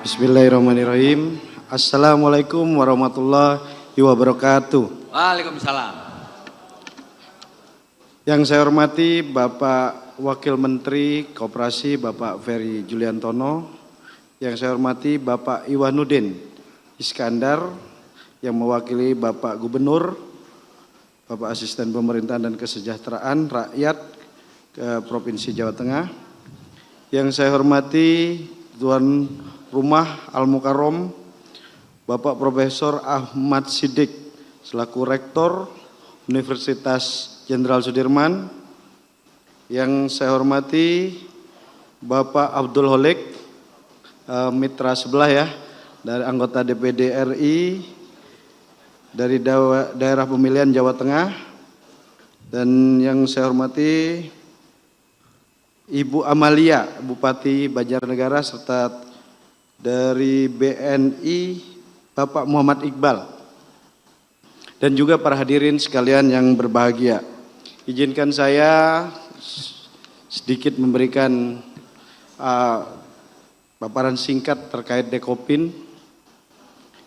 Bismillahirrahmanirrahim. Assalamualaikum warahmatullahi wabarakatuh. Waalaikumsalam. Yang saya hormati Bapak Wakil Menteri Koperasi Bapak Ferry Juliantono. Yang saya hormati Bapak Iwanuddin Iskandar yang mewakili Bapak Gubernur, Bapak Asisten Pemerintahan dan Kesejahteraan Rakyat Provinsi Jawa Tengah. Yang saya hormati Tuan Rumah Al-Mukarrom Bapak Profesor Ahmad Siddiq selaku Rektor Universitas Jenderal Sudirman. Yang saya hormati Bapak Abdul Holik, mitra sebelah ya, dari anggota DPD RI dari daerah pemilihan Jawa Tengah. Dan yang saya hormati Ibu Amalia, Bupati Banjarnegara, serta dari BNI Bapak Muhammad Iqbal, dan juga para hadirin sekalian yang berbahagia. Izinkan saya sedikit memberikan paparan singkat terkait Dekopin.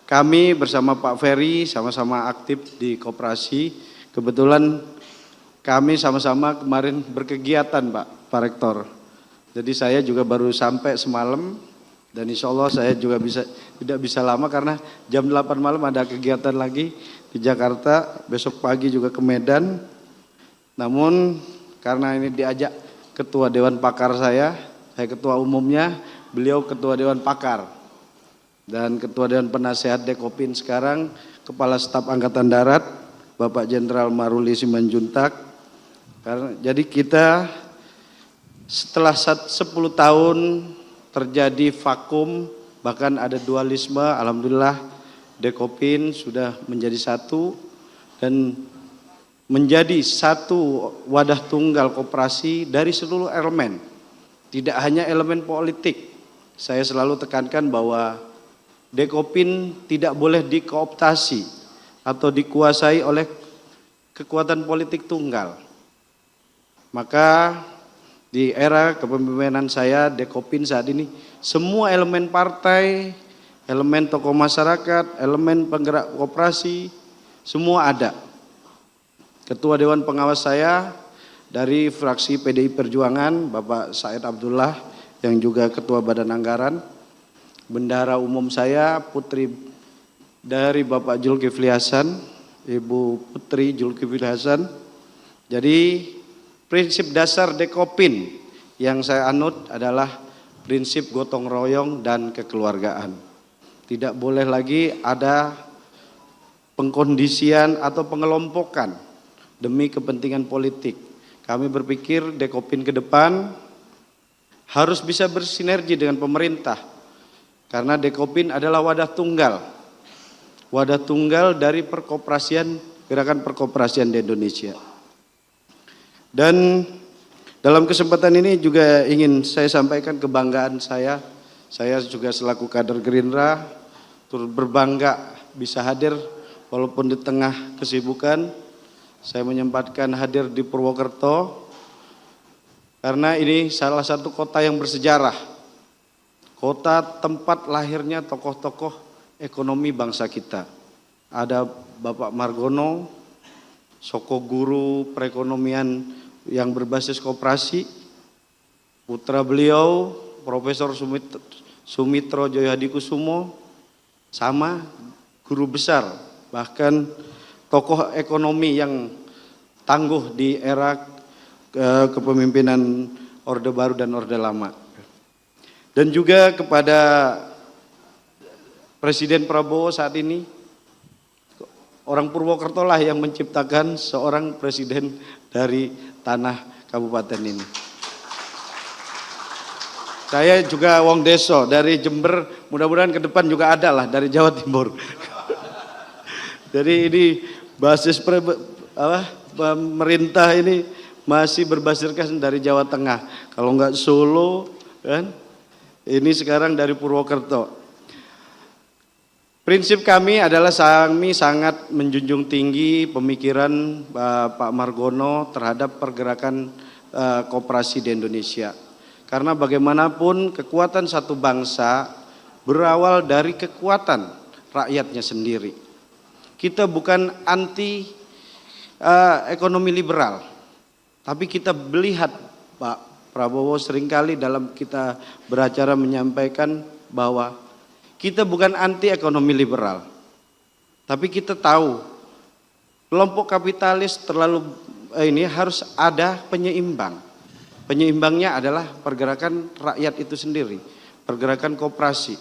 Kami bersama Pak Ferry sama-sama aktif di koperasi. Kebetulan kami sama-sama kemarin berkegiatan Pak Rektor. Jadi saya juga baru sampai semalam. Dan insya Allah saya juga tidak bisa lama karena jam 8 malam ada kegiatan lagi di Jakarta, besok pagi juga ke Medan. Namun karena ini diajak Ketua Dewan Pakar saya Ketua Umumnya, beliau Ketua Dewan Pakar. Dan Ketua Dewan Penasehat Dekopin sekarang Kepala Staf Angkatan Darat, Bapak Jenderal Maruli Simanjuntak. Jadi kita setelah 10 tahun terjadi vakum, bahkan ada dualisme, alhamdulillah Dekopin sudah menjadi satu dan menjadi satu wadah tunggal koperasi dari seluruh elemen, tidak hanya elemen politik. Saya selalu tekankan bahwa Dekopin tidak boleh dikooptasi atau dikuasai oleh kekuatan politik tunggal. Maka di era kepemimpinan saya, Dekopin saat ini, semua elemen partai, elemen tokoh masyarakat, elemen penggerak koperasi, semua ada. Ketua Dewan Pengawas saya dari fraksi PDI Perjuangan, Bapak Said Abdullah, yang juga Ketua Badan Anggaran. Bendahara umum saya, putri dari Bapak Zulkifli Hasan, Ibu Putri Zulkifli Hasan. Jadi prinsip dasar Dekopin yang saya anut adalah prinsip gotong royong dan kekeluargaan. Tidak boleh lagi ada pengkondisian atau pengelompokan demi kepentingan politik. Kami berpikir Dekopin ke depan harus bisa bersinergi dengan pemerintah. Karena Dekopin adalah wadah tunggal. Wadah tunggal dari perkoperasian, gerakan perkoperasian di Indonesia. Dan dalam kesempatan ini juga ingin saya sampaikan kebanggaan saya. Saya juga selaku kader Gerindra turut berbangga bisa hadir walaupun di tengah kesibukan. Saya menyempatkan hadir di Purwokerto karena ini salah satu kota yang bersejarah. Kota tempat lahirnya tokoh-tokoh ekonomi bangsa kita. Ada Bapak Margono, Soko guru perekonomian yang berbasis koperasi, putra beliau Profesor Sumitro Joyohadikusumo, sama guru besar, bahkan tokoh ekonomi yang tangguh di era kepemimpinan Orde Baru dan Orde Lama. Dan juga kepada Presiden Prabowo saat ini, orang Purwokerto lah yang menciptakan seorang presiden dari tanah kabupaten ini. Saya juga wong deso dari Jember, mudah-mudahan ke depan juga ada lah dari Jawa Timur. Jadi ini basis pemerintah ini masih berbasiskan dari Jawa Tengah. Kalau enggak Solo kan, ini sekarang dari Purwokerto. Prinsip kami adalah kami sangat menjunjung tinggi pemikiran Pak Margono terhadap pergerakan koperasi di Indonesia. Karena bagaimanapun kekuatan satu bangsa berawal dari kekuatan rakyatnya sendiri. Kita bukan anti ekonomi liberal, tapi kita melihat Pak Prabowo seringkali dalam kita beracara menyampaikan bahwa kita bukan anti ekonomi liberal, tapi kita tahu kelompok kapitalis ini harus ada penyeimbang. Penyeimbangnya adalah pergerakan rakyat itu sendiri, pergerakan koperasi.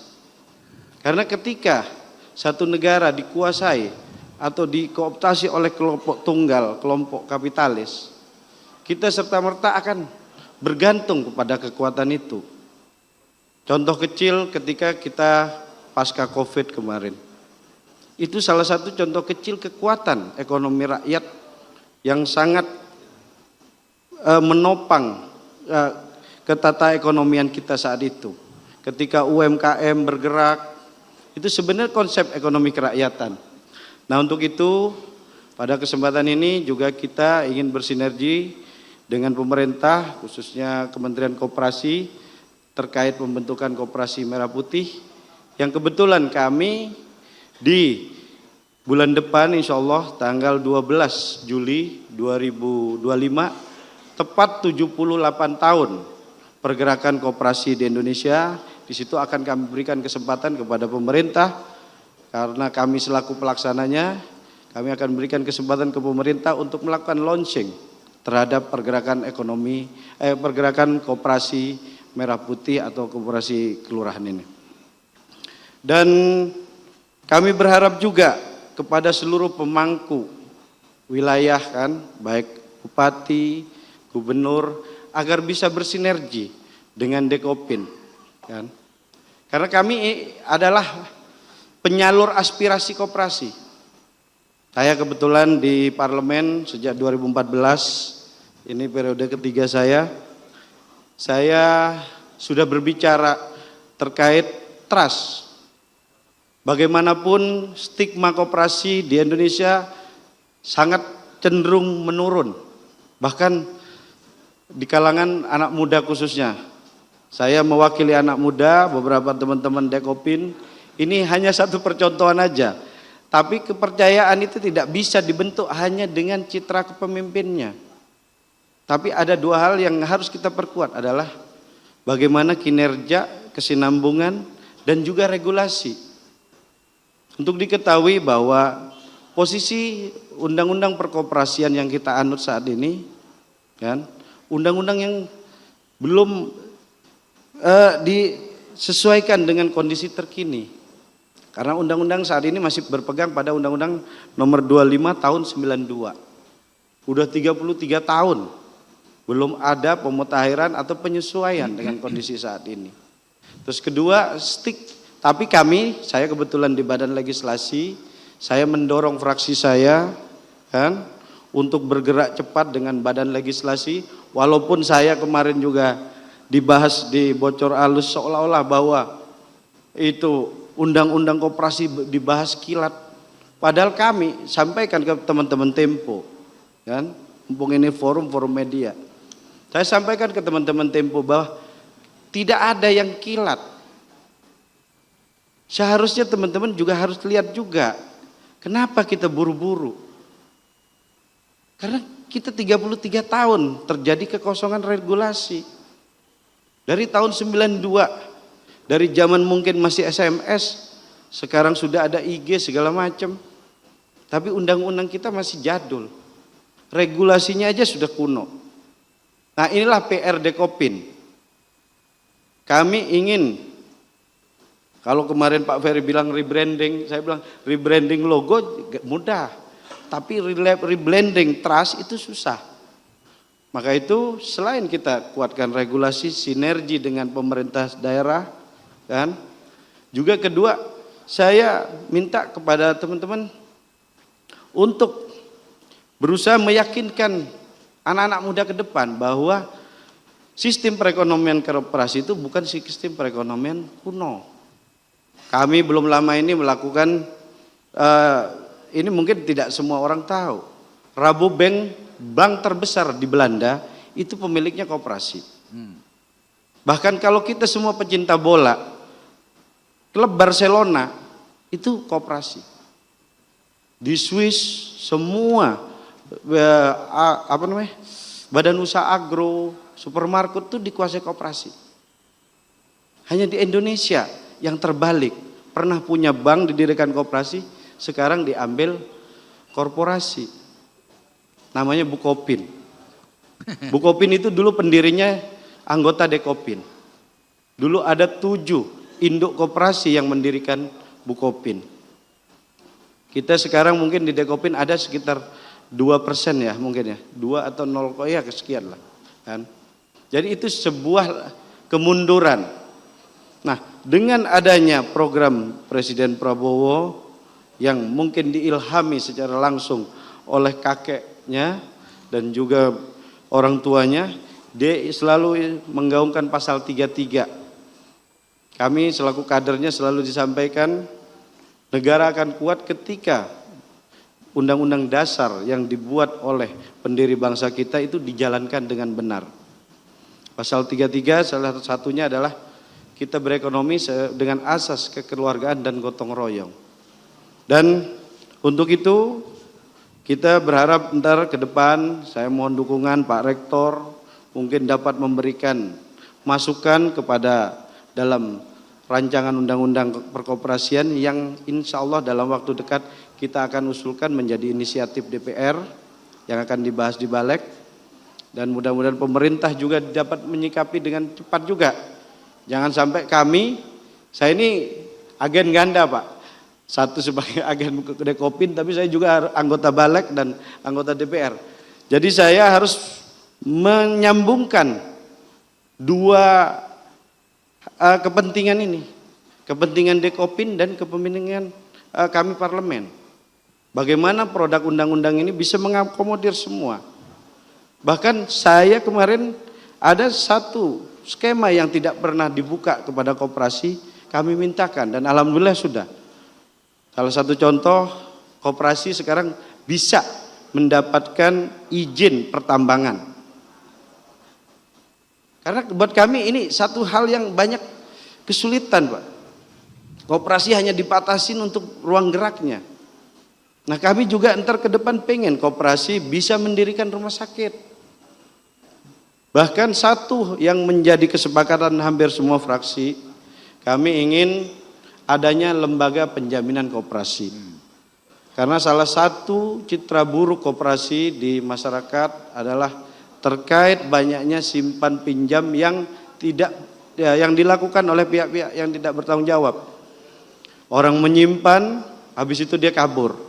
Karena ketika satu negara dikuasai atau dikooptasi oleh kelompok tunggal, kelompok kapitalis, kita serta-merta akan bergantung kepada kekuatan itu. Contoh kecil ketika kita pasca Covid kemarin. Itu salah satu contoh kecil kekuatan ekonomi rakyat yang sangat menopang ketata ekonomian kita saat itu. Ketika UMKM bergerak, itu sebenarnya konsep ekonomi kerakyatan. Nah, untuk itu pada kesempatan ini juga kita ingin bersinergi dengan pemerintah, khususnya Kementerian Koperasi terkait pembentukan Koperasi Merah Putih, yang kebetulan kami di bulan depan insya Allah tanggal 12 Juli 2025 tepat 78 tahun pergerakan koperasi di Indonesia. Di situ akan kami berikan kesempatan kepada pemerintah, karena kami selaku pelaksananya, kami akan berikan kesempatan ke pemerintah untuk melakukan launching terhadap pergerakan ekonomi, pergerakan koperasi Merah Putih atau koperasi kelurahan ini. Dan kami berharap juga kepada seluruh pemangku wilayah kan, baik bupati, gubernur, agar bisa bersinergi dengan Dekopin kan. Karena kami adalah penyalur aspirasi koperasi. Saya kebetulan di parlemen sejak 2014, ini periode ketiga saya sudah berbicara terkait trust. Bagaimanapun stigma koperasi di Indonesia sangat cenderung menurun, bahkan di kalangan anak muda khususnya. Saya mewakili anak muda, beberapa teman-teman Dekopin. Ini hanya satu percontohan aja, tapi kepercayaan itu tidak bisa dibentuk hanya dengan citra kepemimpinnya. Tapi ada dua hal yang harus kita perkuat, adalah bagaimana kinerja, kesinambungan, dan juga regulasi. Untuk diketahui bahwa posisi undang-undang perkoperasian yang kita anut saat ini, kan, undang-undang yang belum disesuaikan dengan kondisi terkini. Karena undang-undang saat ini masih berpegang pada Undang-Undang Nomor 25 Tahun 92. Udah 33 tahun belum ada pemutakhiran atau penyesuaian dengan kondisi saat ini. Terus kedua, tapi saya kebetulan di Badan Legislasi, saya mendorong fraksi saya kan untuk bergerak cepat dengan Badan Legislasi, walaupun saya kemarin juga dibahas di bocor alus seolah-olah bahwa itu undang-undang koperasi dibahas kilat, padahal kami sampaikan ke teman-teman Tempo kan, mumpung ini forum media, saya sampaikan ke teman-teman Tempo bahwa tidak ada yang kilat. Seharusnya teman-teman juga harus lihat juga kenapa kita buru-buru, karena kita 33 tahun terjadi kekosongan regulasi. Dari tahun 92, dari zaman mungkin masih SMS, sekarang sudah ada IG segala macam. Tapi undang-undang kita masih jadul. Regulasinya aja sudah kuno. Nah, inilah PR Dekopin. Kami ingin, kalau kemarin Pak Ferry bilang rebranding, saya bilang rebranding logo mudah. Tapi rebranding trust itu susah. Maka itu selain kita kuatkan regulasi, sinergi dengan pemerintah daerah, kan? Juga kedua, saya minta kepada teman-teman untuk berusaha meyakinkan anak-anak muda ke depan bahwa sistem perekonomian koperasi itu bukan sistem perekonomian kuno. Kami belum lama ini melakukan, ini mungkin tidak semua orang tahu, Rabobank, bank terbesar di Belanda, itu pemiliknya koperasi. Bahkan kalau kita semua pecinta bola, klub Barcelona itu koperasi. Di Swiss semua badan usaha agro, supermarket itu dikuasai koperasi. Hanya di Indonesia yang terbalik, pernah punya bank didirikan koperasi, sekarang diambil korporasi. Namanya Bukopin. Bukopin itu dulu pendirinya anggota Dekopin. Dulu ada 7 induk koperasi yang mendirikan Bukopin. Kita sekarang mungkin di Dekopin ada sekitar 2% ya mungkin ya. 2 atau 0 ya sekian lah. Kan? Jadi itu sebuah kemunduran. Nah, dengan adanya program Presiden Prabowo yang mungkin diilhami secara langsung oleh kakeknya dan juga orang tuanya, dia selalu menggaungkan pasal 33. Kami selaku kadernya selalu disampaikan negara akan kuat ketika undang-undang dasar yang dibuat oleh pendiri bangsa kita itu dijalankan dengan benar. Pasal 33 salah satunya adalah kita berekonomi dengan asas kekeluargaan dan gotong royong. Dan untuk itu kita berharap ntar ke depan saya mohon dukungan Pak Rektor mungkin dapat memberikan masukan kepada dalam rancangan undang-undang perkoperasian yang insya Allah dalam waktu dekat kita akan usulkan menjadi inisiatif DPR yang akan dibahas di Balek, dan mudah-mudahan pemerintah juga dapat menyikapi dengan cepat juga. Jangan sampai saya ini agen ganda Pak, satu sebagai agen Dekopin tapi saya juga anggota Balek dan anggota DPR. Jadi saya harus menyambungkan dua kepentingan ini, kepentingan Dekopin dan kepentingan kami parlemen. Bagaimana produk undang-undang ini bisa mengakomodir semua. Bahkan saya kemarin ada satu skema yang tidak pernah dibuka kepada koperasi, kami mintakan dan alhamdulillah sudah. Salah satu contoh, koperasi sekarang bisa mendapatkan izin pertambangan. Karena buat kami ini satu hal yang banyak kesulitan Pak. Koperasi hanya dibatasin untuk ruang geraknya. Nah kami juga ntar ke depan pengen koperasi bisa mendirikan rumah sakit. Bahkan satu yang menjadi kesepakatan hampir semua fraksi, kami ingin adanya lembaga penjaminan koperasi. Karena salah satu citra buruk koperasi di masyarakat adalah terkait banyaknya simpan pinjam yang yang dilakukan oleh pihak-pihak yang tidak bertanggung jawab. Orang menyimpan, habis itu dia kabur.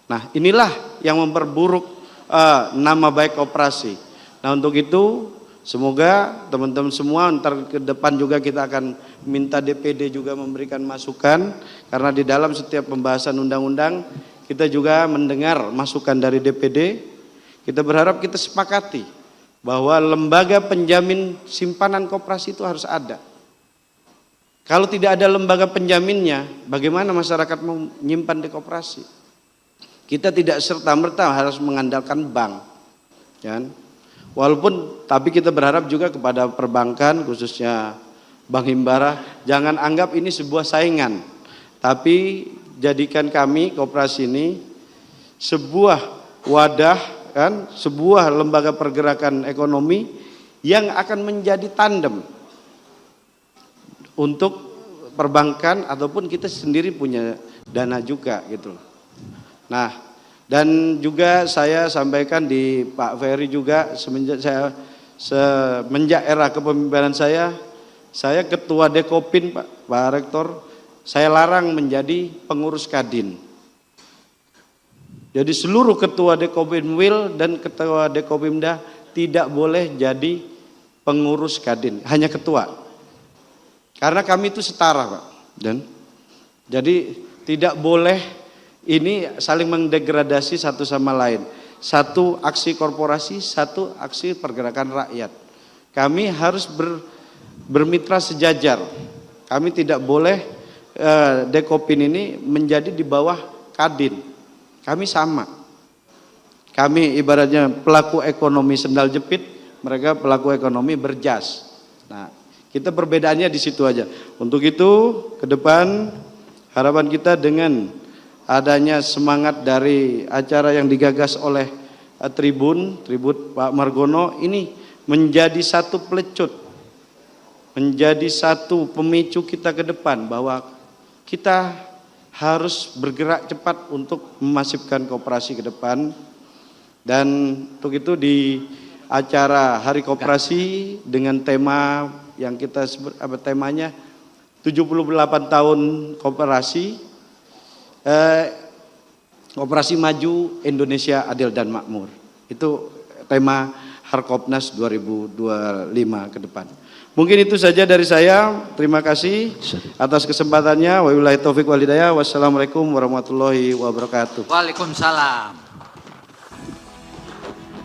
Nah inilah yang memperburuk nama baik koperasi. Nah untuk itu semoga teman-teman semua ntar ke depan juga kita akan minta DPD juga memberikan masukan. Karena di dalam setiap pembahasan undang-undang kita juga mendengar masukan dari DPD. Kita berharap kita sepakati bahwa lembaga penjamin simpanan koperasi itu harus ada. Kalau tidak ada lembaga penjaminnya, bagaimana masyarakat mau menyimpan di koperasi? Kita tidak serta-merta harus mengandalkan bank. Kan? Walaupun tapi kita berharap juga kepada perbankan khususnya Bank Himbara, jangan anggap ini sebuah saingan. Tapi jadikan kami koperasi ini sebuah wadah, kan, sebuah lembaga pergerakan ekonomi yang akan menjadi tandem untuk perbankan ataupun kita sendiri punya dana juga gitu. Nah, dan juga saya sampaikan di Pak Ferry juga semenjak era kepemimpinan saya ketua Dekopin Pak Rektor, saya larang menjadi pengurus Kadin. Jadi seluruh ketua Dekopin Wil dan ketua Dekopimda tidak boleh jadi pengurus Kadin, hanya ketua. Karena kami itu setara Pak. Dan jadi tidak boleh ini saling mendegradasi satu sama lain. Satu aksi korporasi, satu aksi pergerakan rakyat. Kami harus bermitra sejajar. Kami tidak boleh Dekopin ini menjadi di bawah Kadin. Kami sama. Kami ibaratnya pelaku ekonomi sendal jepit, mereka pelaku ekonomi berjas. Nah, Kita perbedaannya di situ aja. Untuk itu ke depan harapan kita dengan adanya semangat dari acara yang digagas oleh Tribun Pak Margono ini menjadi satu pelecut, menjadi satu pemicu kita ke depan bahwa kita harus bergerak cepat untuk memasifkan koperasi ke depan. Dan untuk itu di acara Hari Koperasi dengan tema yang kita sebut temanya 78 tahun koperasi, koperasi maju, Indonesia adil dan makmur. Itu tema Harkopnas 2025 ke depan. Mungkin itu saja dari saya. Terima kasih atas kesempatannya. Wabillahi taufik wal hidayah. Wassalamualaikum warahmatullahi wabarakatuh. Waalaikumsalam.